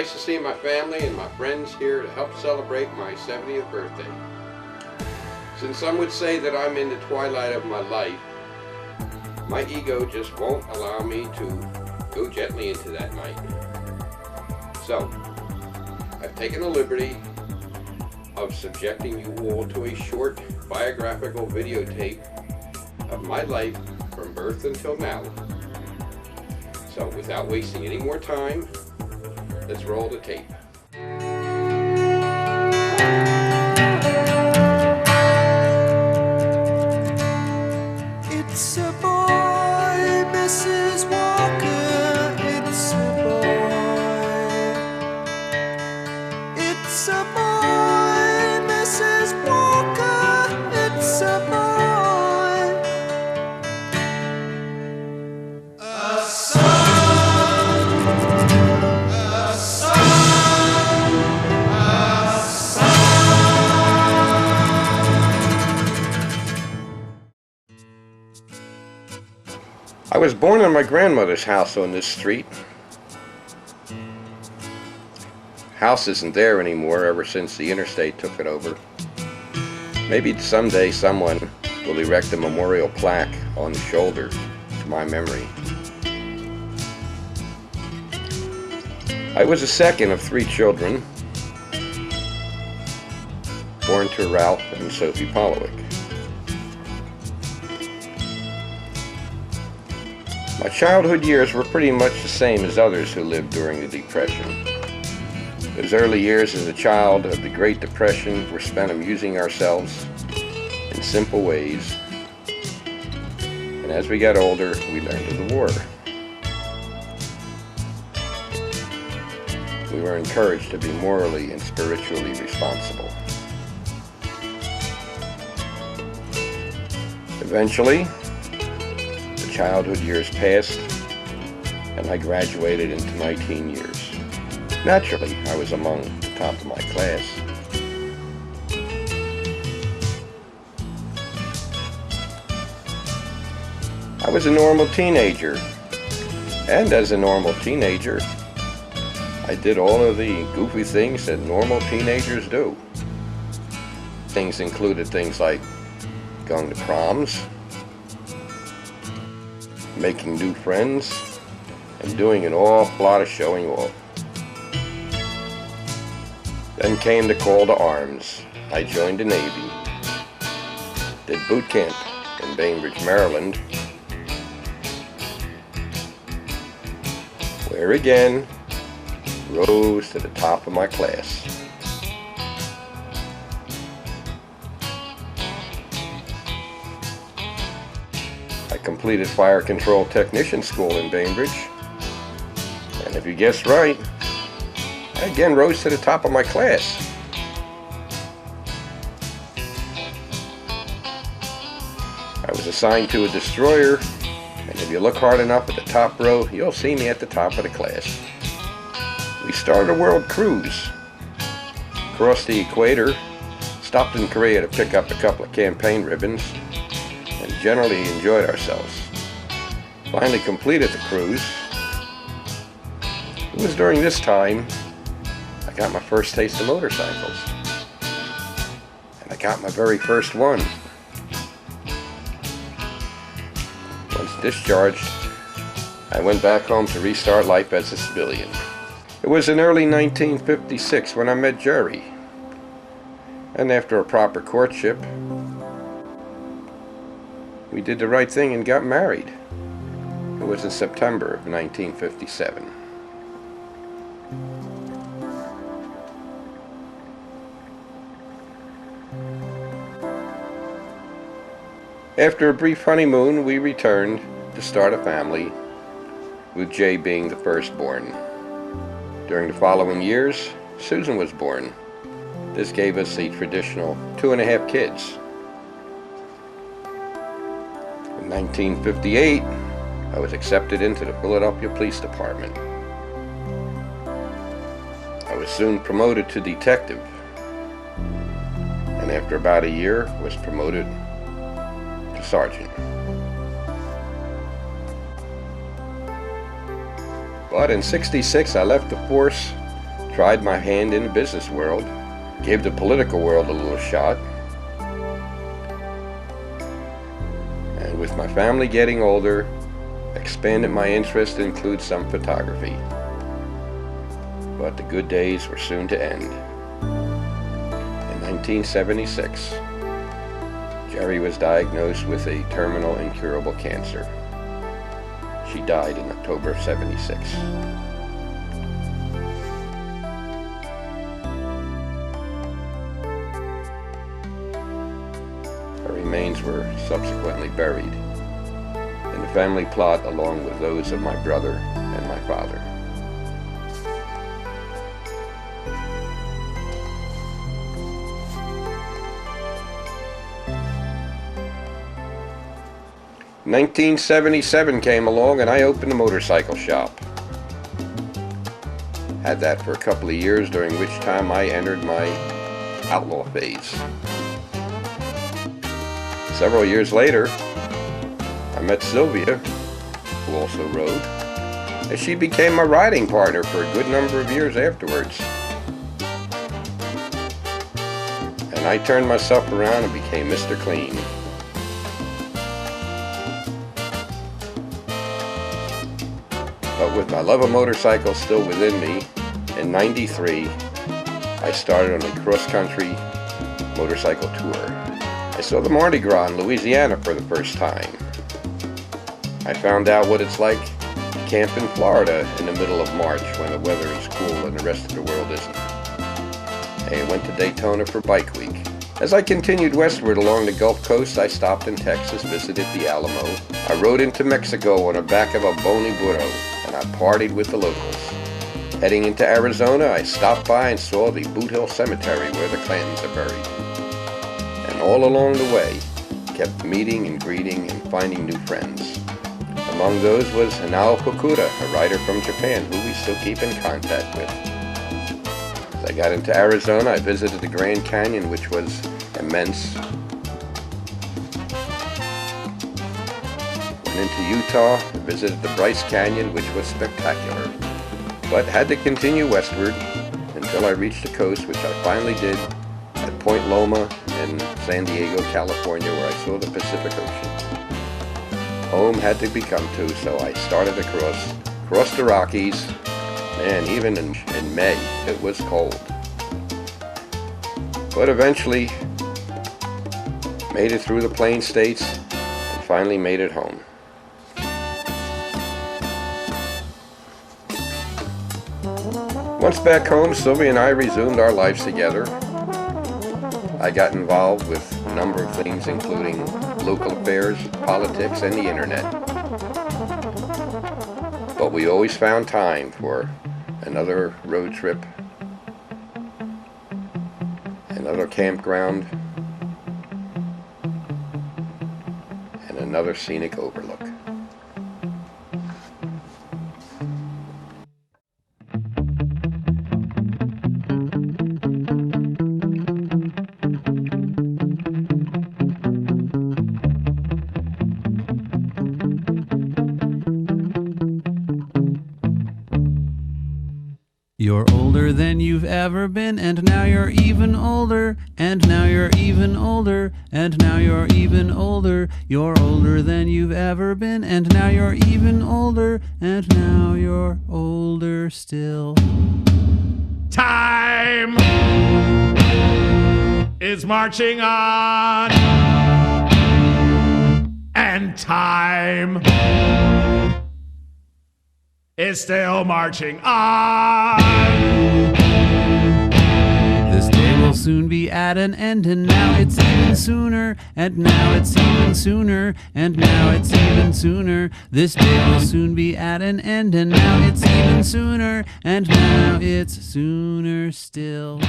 nice to see my family and my friends here to help celebrate my 70th birthday. Since some would say that I'm in the twilight of my life, my ego just won't allow me to go gently into that night. So, I've taken the liberty of subjecting you all to a short biographical videotape of my life from birth until now. So, without wasting any more time, let's roll the tape. It's a boy, Mrs. Walker. It's a boy. It's a boy, Mrs. Walker. It's a boy. A son. A son. A son. I was born in my grandmother's house on this street. House isn't there anymore ever since the interstate took it over. Maybe someday someone will erect a memorial plaque on the shoulder to my memory. I was the second of 3 children, born to Ralph and Sophie Polowick. My childhood years were pretty much the same as others who lived during the Depression. Those early years as a child of the Great Depression were spent amusing ourselves in simple ways, and as we got older, we learned of the war. We were encouraged to be morally and spiritually responsible. Eventually, the childhood years passed, and I graduated into my teen years. Naturally, I was among the top of my class. I was a normal teenager, and as a normal teenager, I did all of the goofy things that normal teenagers do. Things included things like going to proms, making new friends, and doing an awful lot of showing off. Then came the call to arms. I joined the Navy, did boot camp in Bainbridge, Maryland, where again, rose to the top of my class. I completed fire control technician school in Bainbridge, and if you guessed right, I again rose to the top of my class. I was assigned to a destroyer, and if you look hard enough at the top row, you'll see me at the top of the class. We started a world cruise, crossed the equator, stopped in Korea to pick up a couple of campaign ribbons, and generally enjoyed ourselves. Finally completed the cruise. It was during this time I got my first taste of motorcycles, and I got my very first one. Once discharged, I went back home to restart life as a civilian. It was in early 1956 when I met Jerry, and after a proper courtship, we did the right thing and got married. It was in September of 1957. After a brief honeymoon, we returned to start a family, with Jay being the firstborn. During the following years, Susan was born. This gave us the traditional 2.5 kids. In 1958, I was accepted into the Philadelphia Police Department. I was soon promoted to detective, and after about a year, was promoted to sergeant. But in '66, I left the force tried my hand in the business world, gave the political world a little shot, and with my family getting older, expanded my interest to include some photography. But the good days were soon to end. In 1976, Jerry was diagnosed with a terminal incurable cancer. She died in October of '76. Her remains were subsequently buried in the family plot along with those of my brother and my father. In 1977 came along and I opened a motorcycle shop. Had that for a couple of years, during which time I entered my outlaw phase. Several years later, I met Sylvia, who also rode, and she became my riding partner for a good number of years afterwards. And I turned myself around and became Mr. Clean. But with my love of motorcycles still within me, in '93, I started on a cross-country motorcycle tour. I saw the Mardi Gras in Louisiana for the first time. I found out what it's like to camp in Florida in the middle of March when the weather is cool and the rest of the world isn't. I went to Daytona for Bike Week. As I continued westward along the Gulf Coast, I stopped in Texas, visited the Alamo. I rode into Mexico on the back of a bony burro, and I partied with the locals. Heading into Arizona, I stopped by and saw the Boot Hill Cemetery where the clans are buried. And all along the way, kept meeting and greeting and finding new friends. Among those was Hanao Kokuda, a rider from Japan who we still keep in contact with. As I got into Arizona, I visited the Grand Canyon, which was immense. Went into Utah, visited the Bryce Canyon, which was spectacular. But had to continue westward until I reached the coast, which I finally did at Point Loma in San Diego, California, where I saw the Pacific Ocean. Home had to become to, so I started across the Rockies. Man, even in May, it was cold. But eventually, made it through the Plain States and finally made it home. Once back home, Sylvia and I resumed our lives together. I got involved with a number of things, including local affairs, politics, and the internet. But we always found time for another road trip, another campground, and another scenic overlook. You're older than you've ever been, and now you're even older, and now you're even older, and now you're even older. You're older than you've ever been, and now you're even older, and now you're older still. Time is marching on, and time is still marching on. This day will soon be at an end, and now it's even sooner, and now it's even sooner, and now it's even sooner. This day will soon be at an end, and now it's even sooner, and now it's sooner still.